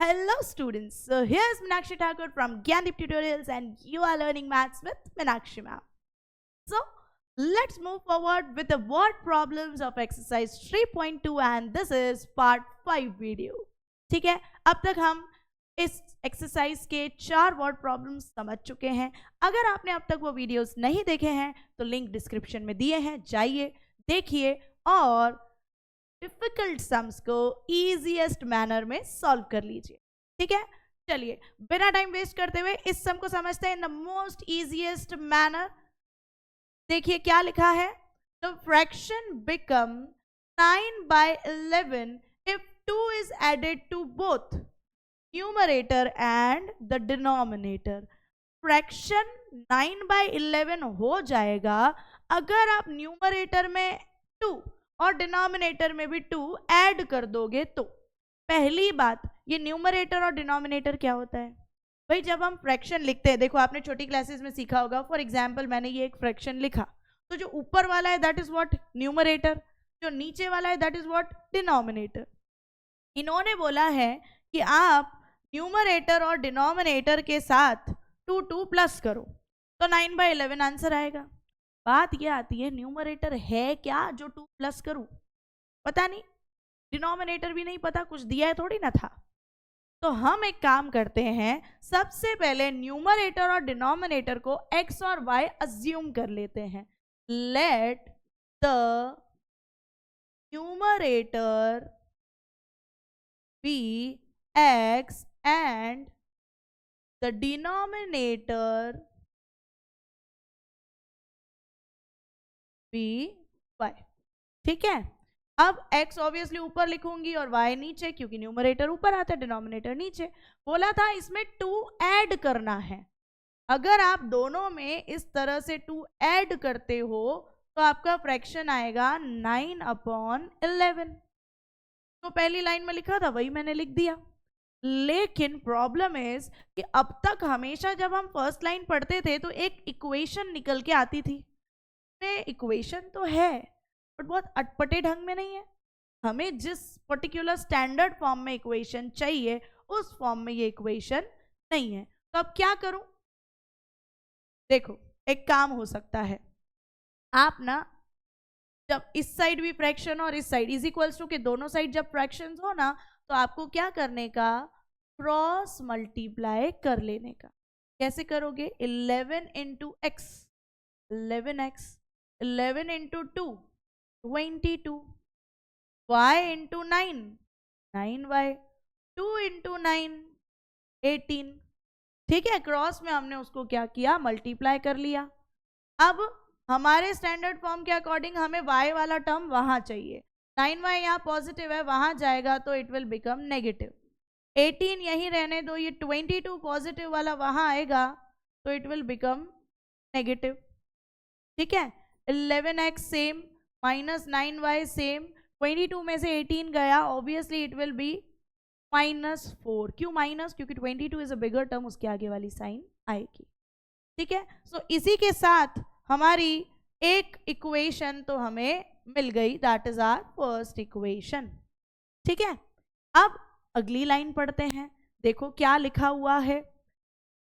Hello students, so here's Meenakshi Thakur from Gyandeep Tutorials and you are learning maths with Meenakshi ma'am. So let's move forward with the word problems of exercise 3.2 and this is part 5 video. ठीक है, अब तक हम इस exercise के 4 word problems समझ चुके हैं. अगर आपने अब तक वो वीडियोस नहीं देखे हैं तो लिंक डिस्क्रिप्शन में दिए हैं, जाइए देखिए और डिफिकल्ट सम्स को इजीएस्ट मैनर में सॉल्व कर लीजिए. ठीक है, चलिए बिना टाइम वेस्ट करते हुए इस सम को समझते हैं in the most easiest manner. देखिए क्या लिखा है. The fraction become 9/11 if 2 is added to both numerator and the denominator. Fraction 9/11 हो जाएगा अगर आप न्यूमरेटर में 2 और डिनोमिनेटर में भी 2 ऐड कर दोगे तो. पहली बात, ये न्यूमरेटर और डिनोमिनेटर क्या होता है भाई? जब हम फ्रैक्शन लिखते हैं, देखो आपने छोटी क्लासेस में सीखा होगा. फॉर एग्जांपल मैंने ये एक फ्रैक्शन लिखा तो जो ऊपर वाला है दैट इज व्हाट न्यूमरेटर, जो नीचे वाला है दैट इज व्हाट डिनोमिनेटर. इन्होंने बोला है कि आप न्यूमरेटर और डिनोमिनेटर के साथ 2 प्लस करो तो 9/11 आंसर आएगा. बात ये आती है न्यूमरेटर है क्या जो 2 प्लस करूं? पता नहीं, डिनोमिनेटर भी नहीं पता, कुछ दिया है थोड़ी ना था. तो हम एक काम करते हैं, सबसे पहले न्यूमरेटर और डिनोमिनेटर को x और y अज्यूम कर लेते हैं. Let the numerator be x and the denominator be y. ठीक है, अब x ऑब्वियसली ऊपर लिखूंगी और y नीचे, क्योंकि न्यूमरेटर ऊपर आता है डिनोमिनेटर नीचे. बोला था इसमें 2 ऐड करना है. अगर आप दोनों में इस तरह से 2 ऐड करते हो तो आपका फ्रैक्शन आएगा 9/11. तो पहली लाइन में लिखा था वही मैंने लिख दिया. लेकिन प्रॉब्लम इज कि अब तक हमेशा जब हम फर्स्ट लाइन पढ़ते थे तो एक इक्वेशन निकल के आती थी. इक्वेशन तो है बट बहुत अटपटे ढंग में नहीं है. हमें जिस पर्टिकुलर स्टैंडर्ड फॉर्म में इक्वेशन चाहिए उस फॉर्म में ये इक्वेशन नहीं है. तो अब क्या करूं? देखो एक काम हो सकता है, आप ना जब इस साइड भी फ्रैक्शन और इस साइड इज इक्वल्स टू के दोनों साइड जब फ्रैक्शंस हो ना तो आपको क्या करने का, क्रॉस मल्टीप्लाई कर लेने का. कैसे करोगे? 11 into x 11x, 11 into 2 22, y into 9 9y, 2 into 9 18. ठीक है, क्रॉस में हमने उसको क्या किया, मल्टीप्लाई कर लिया. अब हमारे स्टैंडर्ड फॉर्म के अकॉर्डिंग हमें y वाला टर्म वहां चाहिए. 9y यहाँ पॉजिटिव है, वहां जाएगा तो इट विल बिकम नेगेटिव. 18 यहीं रहने दो, ये 22 पॉजिटिव वाला वहां आएगा तो इट विल बिकम नेगेटिव. ठीक है, 11x same minus 9y same, 22 में से 18 गया, ऑब्वियसली इट विल बी -4. क्यों माइनस? क्योंकि 22 इज अ बिगर टर्म, उसके आगे वाली साइन आएगी. ठीक है, सो इसी के साथ हमारी एक इक्वेशन तो हमें मिल गई, that is our first equation. ठीक है, अब अगली लाइन पढ़ते हैं. देखो क्या लिखा हुआ है.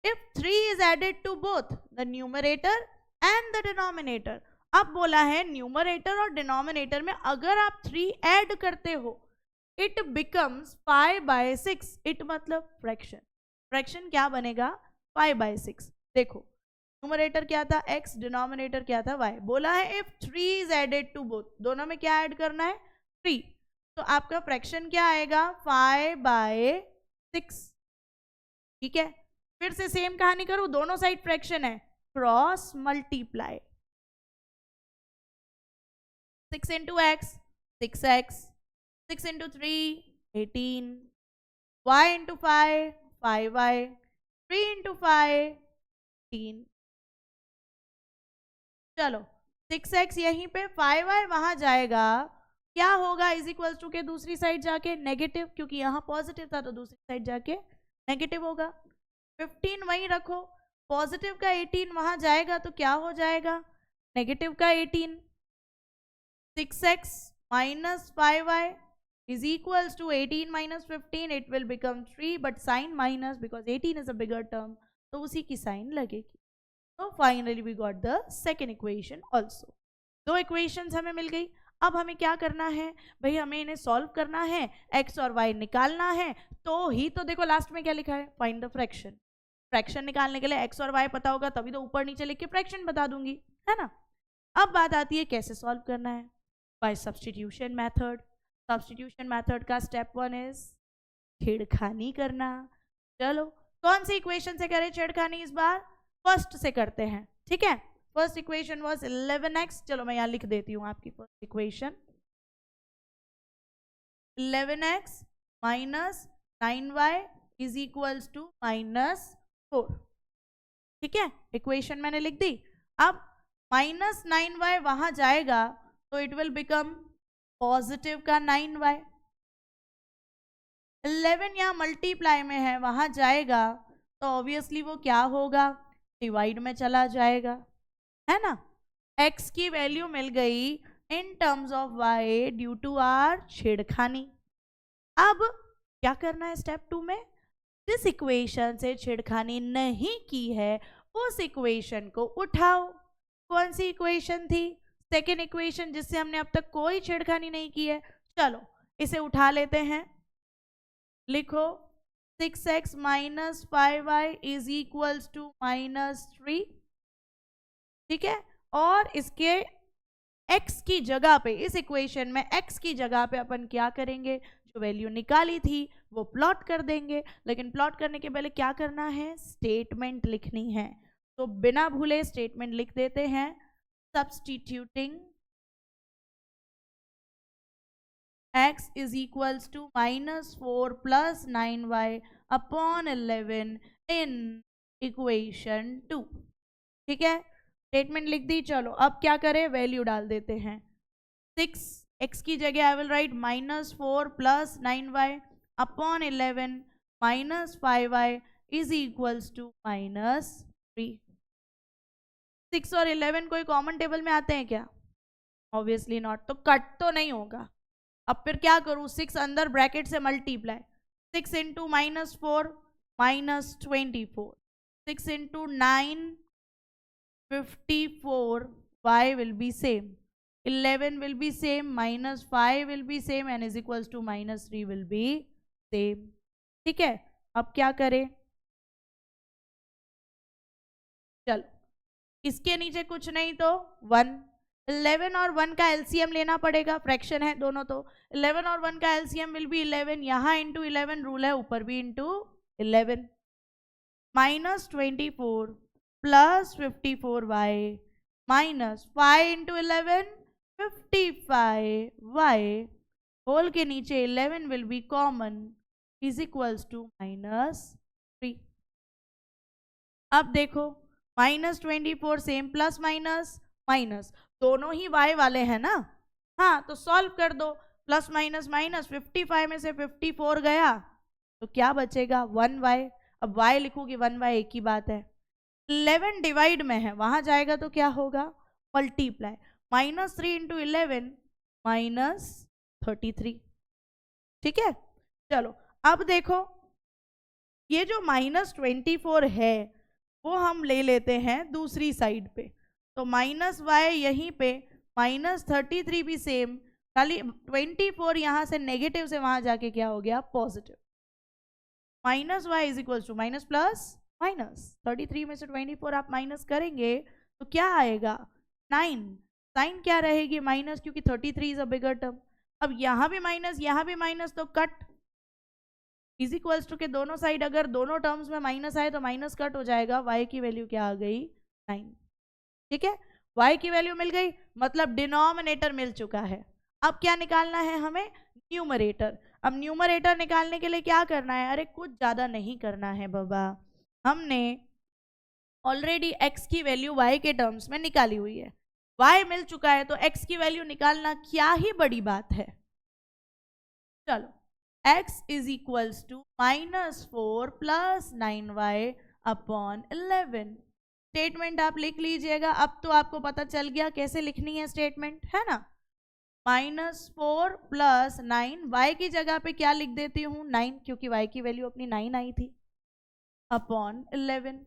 If 3 is added to both the numerator and the denominator. अब बोला है न्यूमरेटर और डिनोमिनेटर में अगर आप 3 ऐड करते हो इट बिकम्स 5/6. इट मतलब फ्रैक्शन. फ्रैक्शन क्या बनेगा? 5/6. देखो न्यूमरेटर क्या था x, डिनोमिनेटर क्या था y. बोला है if 3 is added to both, दोनों में क्या ऐड करना है? 3. तो आपका फ्रैक्शन क्या आएगा? 5/6. ठीक है, फिर से सेम कहानी करूं, दोनों साइड फ्रैक्शन है, cross multiply. 6 into x 6x, 6 into 3 18, y into 5 5y, 3 into 5 18. चलो 6x यहीं पे, 5y वहां जाएगा, क्या होगा? इज इक्वल्स टू के दूसरी साइड जाके नेगेटिव, क्योंकि यहाँ पॉजिटिव था तो दूसरी साइड जाके नेगेटिव होगा. 15 वहीं रखो, पॉजिटिव का 18 वहां जाएगा तो क्या हो जाएगा? नेगेटिव का 18. 6x minus 5y is equals to 18 minus 15, it will become 3, but sign minus because 18 is a bigger term, तो उसी की साइन लगेगी. So finally we got the second equation also. दो equations हमें मिल गई. अब हमें क्या करना है भाई, हमें इन्हें सॉल्व करना है, x और y निकालना है. तो ही तो देखो लास्ट में क्या लिखा है, फाइंड द फ्रैक्शन. फ्रैक्शन निकालने के लिए x और y पता होगा तभी तो ऊपर नीचे लिख के फ्रैक्शन बता दूंगी, है ना. अब बात आती है कैसे सॉल्व करना है. By substitution method. Substitution method का स्टेप 1 इज छेड़खानी करना. चलो कौन सी इक्वेशन से करें छेड़खानी इस बार, फर्स्ट से करते हैं, ठीक है. First equation was 11x. चलो मैं यहाँ लिख देती हूँ आपकी first equation. 11x minus 9y is equals to -4. ठीक है, इक्वेशन मैंने लिख दी. अब -9y वहां जाएगा तो इट विल बिकम पॉजिटिव का 9y. 11 यहाँ मल्टीप्लाई में है, वहां जाएगा तो ऑब्वियसली वो क्या होगा, डिवाइड में चला जाएगा, है ना. x की वैल्यू मिल गई in terms of y due to our छेड़खानी. अब क्या करना है स्टेप 2 में, जिस इक्वेशन से छेड़खानी नहीं की है उस इक्वेशन को उठाओ. कौन सी इक्वेशन थी, सेकेंड इक्वेशन जिससे हमने अब तक कोई छेड़खानी नहीं की है. चलो इसे उठा लेते हैं. लिखो 6x minus 5y is equals to -3. ठीक है, और इसके x की जगह पे, इस इक्वेशन में x की जगह पे अपन क्या करेंगे, जो वैल्यू निकाली थी वो प्लॉट कर देंगे. लेकिन प्लॉट करने के पहले क्या करना है, स्टेटमेंट लिखनी है. तो बिना भूले स्टेटमेंट लिख देते हैं. Substituting x is equals to -4 plus 9y upon 11 in equation 2. ठीक है, स्टेटमेंट लिख दी. चलो अब क्या करें, वैल्यू डाल देते हैं. 6x की जगह I will write -4 plus 9y upon 11 minus 5y is equals to -3. 6 और 11 कोई कॉमन टेबल में आते हैं क्या, ऑब्वियसली नॉट. तो कट तो नहीं होगा. अब फिर क्या करूं, 6 अंदर ब्रैकेट से multiply. 6 into -4 -24. 6 into 9 54. y will be same, 11 will be same, -5 will be same and is equals to -3 will be same. ठीक है, अब क्या करें, चलो इसके नीचे कुछ नहीं तो 1. 11 और 1 का एलसीएम लेना पड़ेगा, फ्रैक्शन है दोनों. तो 11 और 1 का एलसीएम विल बी 11. यहाँ इंटू 11 रूल है, ऊपर भी into 11. -24 plus 54y minus 5 into 11 55y whole के नीचे 11 will be common is equals to -3. अब देखो -24 सेम, प्लस माइनस माइनस, दोनों ही y वाले हैं ना. हाँ, तो सॉल्व कर दो. प्लस माइनस माइनस, 55 में से 54 गया तो क्या बचेगा, 1y. अब y लिखूंगी 1y एक ही बात है. 11 डिवाइड में है, वहां जाएगा तो क्या होगा, मल्टीप्लाई. -3 इंटू 11 -33. ठीक है, चलो अब देखो ये जो -24 है वो हम ले लेते हैं दूसरी साइड पे. तो -y यहीं पे, -33 भी सेम, खाली 24 यहाँ से नेगेटिव से वहां जाके क्या हो गया, positive. -y is equal to minus plus minus. 33 में से 24 आप माइनस करेंगे तो क्या आएगा, 9. साइन क्या रहेगी, माइनस, क्योंकि 33 इज अ बिगर टर्म. अब यहाँ भी माइनस, यहाँ भी माइनस, तो कट इज इक्वल्स टू के दोनों साइड अगर दोनों टर्म्स में माइनस आए तो माइनस कट हो जाएगा. y की वैल्यू क्या आ गई, 9. ठीक है, y की वैल्यू मिल गई, मतलब डिनोमिनेटर मिल चुका है. अब क्या निकालना है हमें, न्यूमरेटर. अब न्यूमरेटर निकालने के लिए क्या करना है, अरे कुछ ज्यादा नहीं करना है बाबा. हमने ऑलरेडी x की वैल्यू y के टर्म्स में निकाली हुई है, y मिल चुका है, तो x की वैल्यू निकालना क्या ही बड़ी बात है. चलो x is equals to -4 plus 9y upon 11. Statement आप लिख लीजिएगा. अब तो आपको पता चल गया कैसे लिखनी है स्टेटमेंट, है ना. -4 प्लस 9, y की जगह पे क्या लिख देती हूँ 9, क्योंकि y की वैल्यू अपनी 9 आई थी, अपॉन 11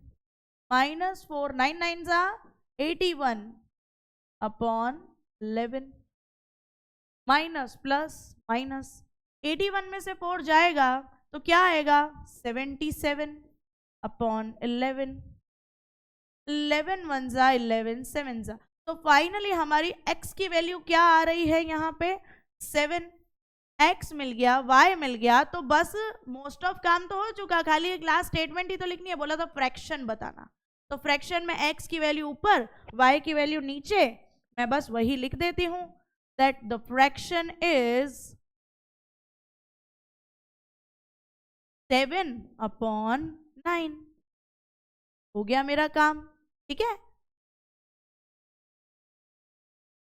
-4 9 9 जा 81 अपॉन 11 माइनस प्लस माइनस 81 में से 4 जाएगा तो क्या आएगा 77 अपॉन 11 11 1 जा 11 7 जा। तो फाइनली हमारी x की वैल्यू क्या आ रही है यहाँ पे 7। x मिल गया, y मिल गया, तो बस मोस्ट ऑफ काम तो हो चुका, खाली एक लास्ट स्टेटमेंट ही तो लिखनी है, बोला था फ्रैक्शन बताना। तो फ्रैक्शन में x की वैल्यू ऊपर, y की वैल्यू नीचे, मैं बस वही लिख देती हूँ that the fraction is 7 upon 9। हो गया मेरा काम, ठीक है।